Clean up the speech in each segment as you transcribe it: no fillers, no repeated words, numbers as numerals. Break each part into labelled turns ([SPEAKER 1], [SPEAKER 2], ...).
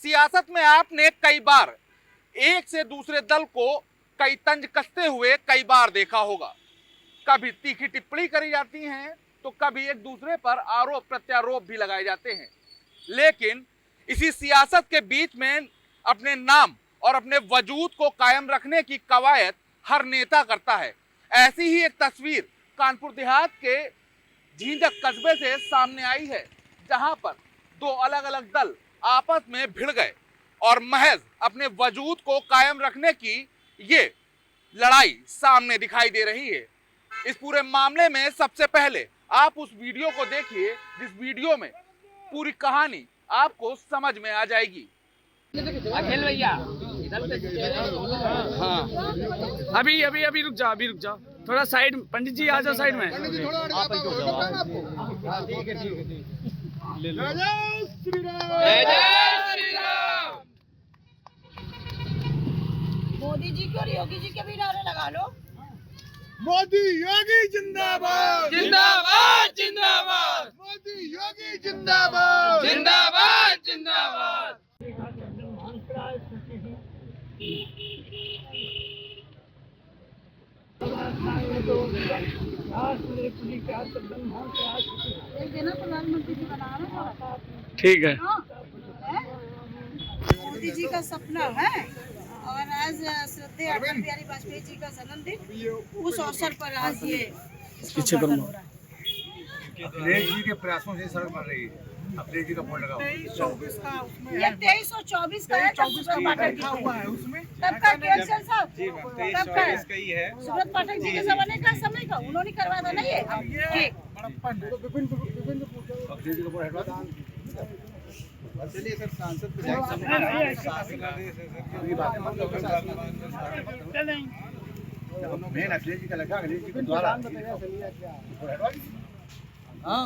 [SPEAKER 1] सियासत में आपने कई बार एक से दूसरे दल को कई तंज कसते हुए कई बार देखा होगा। कभी तीखी टिप्पणी करी जाती हैं तो कभी एक दूसरे पर आरोप प्रत्यारोप भी लगाए जाते हैं। लेकिन इसी सियासत के बीच में अपने नाम और अपने वजूद को कायम रखने की कवायद हर नेता करता है। ऐसी ही एक तस्वीर कानपुर देहात के झींझक कस्बे से सामने आई है, जहां पर दो अलग अलग दल आपस में भिड़ गए और महज अपने वजूद को कायम रखने की ये लड़ाई सामने दिखाई दे रही है। इस पूरे मामले में सबसे पहले आप उस वीडियो को देखिए, जिस वीडियो में पूरी कहानी आपको समझ में आ जाएगी।
[SPEAKER 2] अखिल भैया
[SPEAKER 3] हाँ अभी रुक जा थोड़ा साइड। पंडित जी आ जाओ साइड में।
[SPEAKER 4] मोदी जी को और योगी जी के भी नारे लगा लो।
[SPEAKER 5] मोदी योगी जिंदाबाद
[SPEAKER 2] जिंदाबाद जिंदाबाद
[SPEAKER 5] मोदी योगी जिंदाबाद
[SPEAKER 2] जिंदाबाद जिंदाबाद।
[SPEAKER 4] एक दिन प्रधानमंत्री जी बना रहे
[SPEAKER 3] ठीक है।
[SPEAKER 4] मोदी जी का सपना है और आज श्रद्धेय अटल बिहारी वाजपेयी जी का जन्मदिन, उस अवसर पर आज ये इसका उद्घाटन हो रहा है।
[SPEAKER 5] अखिलेश जी के प्रयासों से सड़क बन रही है। अखिलेश जी का बोर्ड लगा हुआ है।
[SPEAKER 4] ये 2324 का है, सुब्रत पाठक
[SPEAKER 5] हुआ है उसमें।
[SPEAKER 4] तब का केएसएल साहब तब का है।
[SPEAKER 5] ही है।
[SPEAKER 4] सुब्रत पाठक जी के जमाने का समय का उन्होंने करवाया था ना ये। ठीक
[SPEAKER 5] अखिलेश जी का बोर्ड हटवा चलिए सर, सांसद मेन अखिलेश जी का लगा, अखिलेश जी के द्वारा।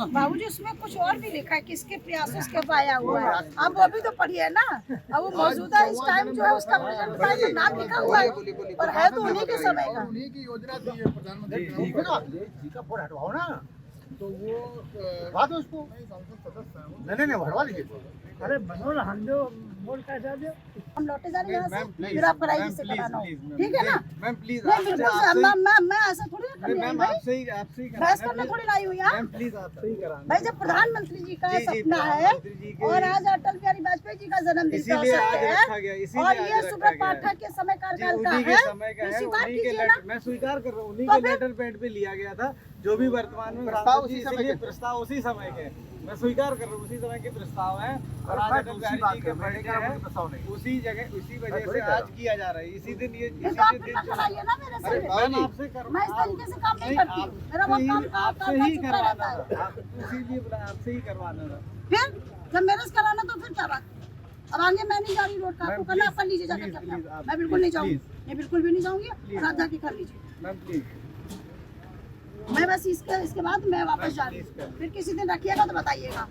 [SPEAKER 4] बाबूजी उसमें कुछ और भी लिखा है, किसके प्रयासों से पाया हुआ है। अब वो भी तो पढ़िए ना। अब वो मौजूदा इस टाइम जो है उसका प्रेजेंट नाम लिखा हुआ है और है तो उन्हीं के समय का।
[SPEAKER 5] उन्हीं की योजना थी ये प्रधानमंत्री जी का बोर्ड हटवाओ ना, तो वो हटवा दो उसको। नहीं हटवा दीजिए।
[SPEAKER 6] अरे बनो ना, हम जो बोल का जा दो।
[SPEAKER 4] हम लौटे जा रहे हैं यहाँ से, फिर आप पढ़ाई से कराना हो, ठीक है ना।
[SPEAKER 5] मैम प्लीज,
[SPEAKER 4] नहीं बिल्कुल, मैं ऐसा थोड़ी ना करने आई भाई,
[SPEAKER 5] आपसे ही
[SPEAKER 4] बहस करने थोड़ी लाई हुई यहाँ।
[SPEAKER 5] प्लीज आप सही कराना
[SPEAKER 4] भाई जब प्रधानमंत्री जी का सपना है और आज अटल बिहारी वाजपेयी जी का जन्मदिन का अवसर है और ये सुब्रत पाठक के समय कार्यकाल का है, स्वीकार कीजिए ना।
[SPEAKER 7] मैं स्वीकार कर रहा हूँ, उन्हीं के लेटर पैड पे लिया गया था जो भी वर्तमान में प्रस्ताव उसी समय के मैं स्वीकार कर रहा हूँ, उसी समय के प्रस्ताव है और आज अटल बिहारी जी के बर्थडे है, उसी जगह उसी वजह से आज किया जा रहा है। इसी दिन ये
[SPEAKER 4] ना मेरे से,
[SPEAKER 7] मैं आपसे
[SPEAKER 4] मैं इस तरीके से काम नहीं करती, मेरा वो काम
[SPEAKER 7] आपसे ही
[SPEAKER 4] रहता है।
[SPEAKER 7] इसीलिए आपसे ही करवाना था।
[SPEAKER 4] फिर जब मेरे से कराना तो फिर क्या बात। अब आगे मैं नहीं जा रही रोड का, आपको करना आप कर लीजिए जाकर करना। मैं बिल्कुल नहीं जाऊंगी, मैं बिल्कुल भी नहीं जाऊंगी और आप जाके कर लीजिए।
[SPEAKER 7] मैम प्लीज,
[SPEAKER 4] मैं बस इसके बाद मैं वापस जा रही हूँ। फिर किसी दिन रखिएगा तो बताइएगा।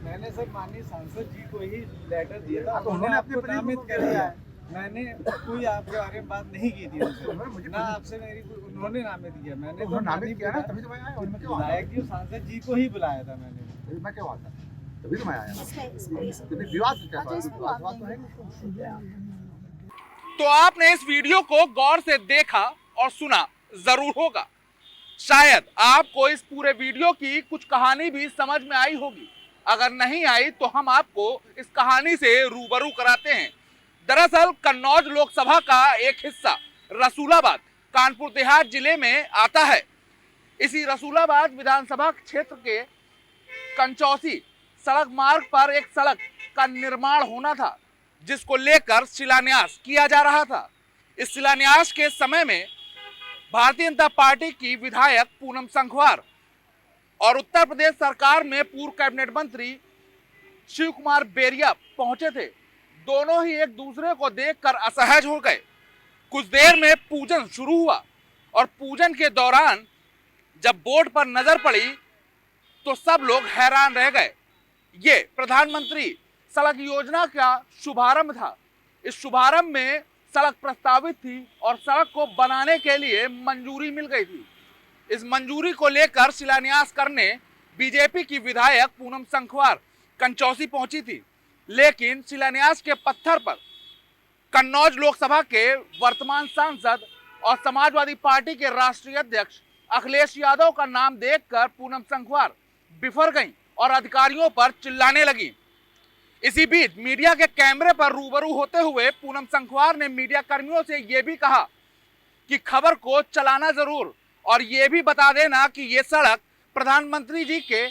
[SPEAKER 7] मैंने सर माननीय सांसद जी को ही लेटर दिया था, उन्होंने अपने नामित कर दिया है। मैंने कोई आपके बारे में बात नहीं की थी उनसे, ना आपसे मेरी उन्होंने नामित किया। मैंने तो नामित किया ना, तभी तो मैं आया। विधायक जी सांसद जी को ही बुलाया था मैंने।
[SPEAKER 5] मैं क्या बात है, तभी तो मैं आया।
[SPEAKER 1] तो आपने इस वीडियो को गौर से देखा और सुना जरूर होगा। शायद आपको इस पूरे वीडियो की कुछ कहानी भी समझ में आई होगी। अगर नहीं आई तो हम आपको इस कहानी से रूबरू कराते हैं। दरअसल कन्नौज लोकसभा का एक हिस्सा रसूलाबाद कानपुर देहात जिले में आता है। इसी रसूलाबाद विधानसभा क्षेत्र के कंचौसी सड़क मार्ग पर एक सड़क का निर्माण होना था, जिसको लेकर शिलान्यास किया जा रहा था। इस शिलान्यास के समय में भारतीय जनता पार्टी की विधायक पूनम संखवार और उत्तर प्रदेश सरकार में पूर्व कैबिनेट मंत्री शिव कुमार बेरिया पहुंचे थे। दोनों ही एक दूसरे को देखकर असहज हो गए। कुछ देर में पूजन शुरू हुआ और पूजन के दौरान जब बोर्ड पर नजर पड़ी तो सब लोग हैरान रह गए। ये प्रधानमंत्री सड़क योजना का शुभारंभ था। इस शुभारंभ में सड़क प्रस्तावित थी और सड़क को बनाने के लिए मंजूरी मिल गई थी। इस मंजूरी को लेकर शिलान्यास करने बीजेपी की विधायक पूनम संखवार कंचौसी पहुंची थी, लेकिन शिलान्यास के पत्थर पर कन्नौज लोकसभा के वर्तमान सांसद और समाजवादी पार्टी के राष्ट्रीय अध्यक्ष अखिलेश यादव का नाम देखकर पूनम संखवार बिफर गईं और अधिकारियों पर चिल्लाने लगी। इसी बीच मीडिया के कैमरे पर रूबरू होते हुए पूनम संखवार ने मीडिया कर्मियों से यह भी कहा कि खबर को चलाना जरूर और ये भी बता देना कि ये सड़क प्रधानमंत्री जी के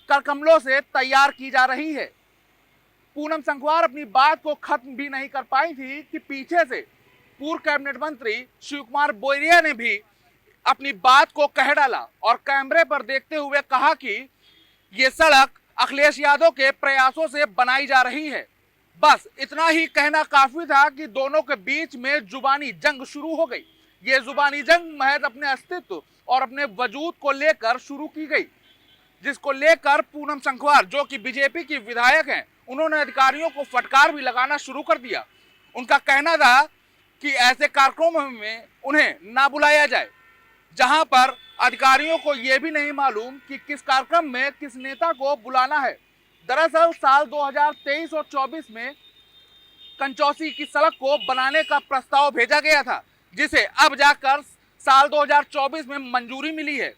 [SPEAKER 1] करकमलों से तैयार की जा रही है। पूनम संखवार अपनी बात को खत्म भी नहीं कर पाई थी कि पीछे से पूर्व कैबिनेट मंत्री शिव कुमार बोरिया ने भी अपनी बात को कह डाला और कैमरे पर देखते हुए कहा कि ये सड़क अखिलेश यादव के प्रयासों से बनाई जा रही है। बस इतना ही कहना काफी था कि दोनों के बीच में जुबानी जंग शुरू हो गई। ये जुबानी जंग महज अपने अस्तित्व और अपने वजूद को लेकर शुरू की गई, जिसको लेकर पूनम संखवार जो कि बीजेपी की विधायक हैं, उन्होंने अधिकारियों को फटकार भी लगाना शुरू कर दिया। उनका कहना था कि ऐसे कार्यक्रमों में उन्हें ना बुलाया जाए जहां पर अधिकारियों को यह भी नहीं मालूम कि किस कार्यक्रम में किस नेता को बुलाना है। दरअसल साल 2023 और 24 में कंचौसी की सड़क को बनाने का प्रस्ताव भेजा गया था, जिसे अब जाकर साल 2024 में मंजूरी मिली है।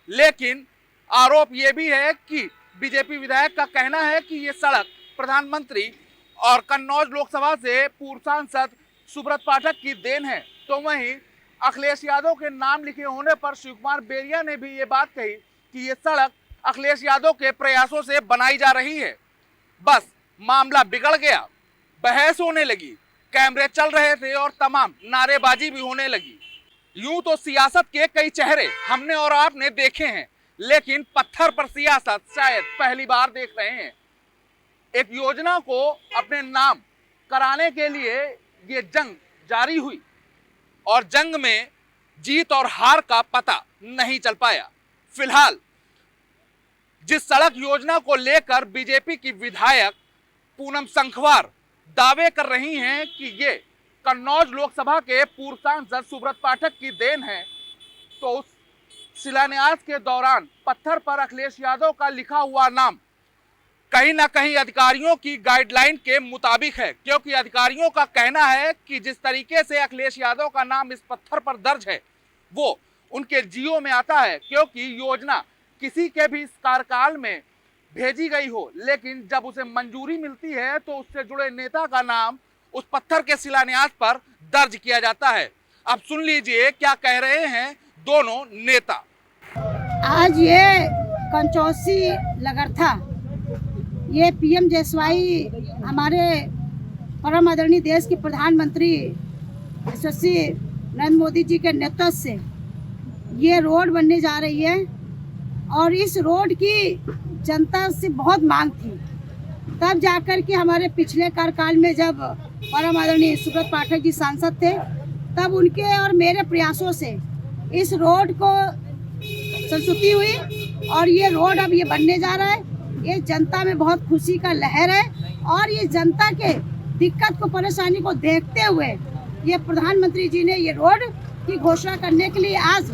[SPEAKER 1] लेकिन आरोप यह भी है कि बीजेपी विधायक का कहना है कि ये सड़क प्रधानमंत्री और कन्नौज लोकसभा से पूर्व सांसद सुब्रत पाठक की देन है। तो वहीं अखिलेश यादव के नाम लिखे होने पर शिव कुमार बोरिया ने भी ये बात कही कि ये सड़क अखिलेश यादव के प्रयासों से बनाई जा रही है। बस मामला बिगड़ गया, बहस होने लगी, कैमरे चल रहे थे और तमाम नारेबाजी भी होने लगी। यूं तो सियासत के कई चेहरे हमने और आपने देखे हैं, लेकिन पत्थर पर सियासत शायद पहली बार देख रहे हैं। एक योजना को अपने नाम कराने के लिए ये जंग जारी हुई और जंग में जीत और हार का पता नहीं चल पाया। फिलहाल जिस सड़क योजना को लेकर बीजेपी की विधायक पूनम संखवार दावे कर रही हैं कि ये कन्नौज लोकसभा के पूर्व सांसद सुब्रत पाठक की देन है, तो उस शिलान्यास के दौरान पत्थर पर अखिलेश यादव का लिखा हुआ नाम कहीं ना कहीं अधिकारियों की गाइडलाइन के मुताबिक है, क्योंकि अधिकारियों का कहना है कि जिस तरीके से अखिलेश यादव का नाम इस पत्थर पर दर्ज है वो उनके जियो में आता है, क्योंकि योजना किसी के भी इस कार्यकाल में भेजी गई हो, लेकिन जब उसे मंजूरी मिलती है तो उससे जुड़े नेता का नाम उस पत्थर के शिलान्यास पर दर्ज किया जाता है। अब सुन लीजिए क्या कह रहे हैं दोनों नेता।
[SPEAKER 4] आज ये कंचौसी लगरथा, ये पीएम जसवाई हमारे परम आदरणीय देश के प्रधानमंत्री यशस्वी नरेंद्र मोदी जी के नेतृत्व से ये रोड बनने जा रही है और इस रोड की जनता से बहुत मांग थी। तब जाकर के हमारे पिछले कार्यकाल में जब परम आदरणीय सुब्रत पाठक जी सांसद थे, तब उनके और मेरे प्रयासों से इस रोड को संस्तुति हुई और ये रोड अब ये बनने जा रहा है। ये जनता में बहुत खुशी का लहर है और ये जनता के दिक्कत को, परेशानी को देखते हुए ये प्रधानमंत्री जी ने ये रोड की घोषणा करने के लिए आज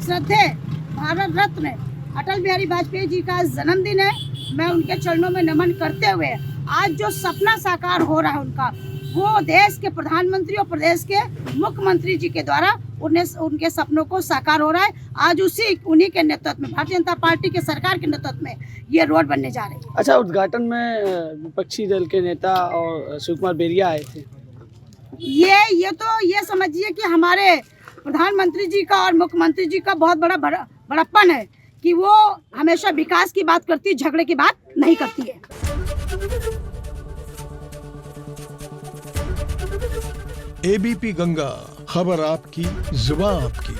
[SPEAKER 4] श्रद्धेय भारत रत्न अटल बिहारी वाजपेयी जी का जन्मदिन है। मैं उनके चरणों में नमन करते हुए आज जो सपना साकार हो रहा है उनका, वो देश के प्रधानमंत्री और प्रदेश के मुख्यमंत्री जी के द्वारा उनके सपनों को साकार हो रहा है। आज उन्हीं के नेतृत्व में, भारतीय जनता पार्टी के सरकार के नेतृत्व में ये रोड बनने जा रही है।
[SPEAKER 3] अच्छा, उद्घाटन में विपक्षी दल के नेता और शिव कुमार बोरिया आए थे।
[SPEAKER 4] ये समझिए कि हमारे प्रधानमंत्री जी का और मुख्यमंत्री जी का बहुत बड़प्पन है कि वो हमेशा विकास की बात करती है, झगड़े की बात नहीं करती है।
[SPEAKER 8] एबीपी गंगा, खबर आपकी, जुबान आपकी।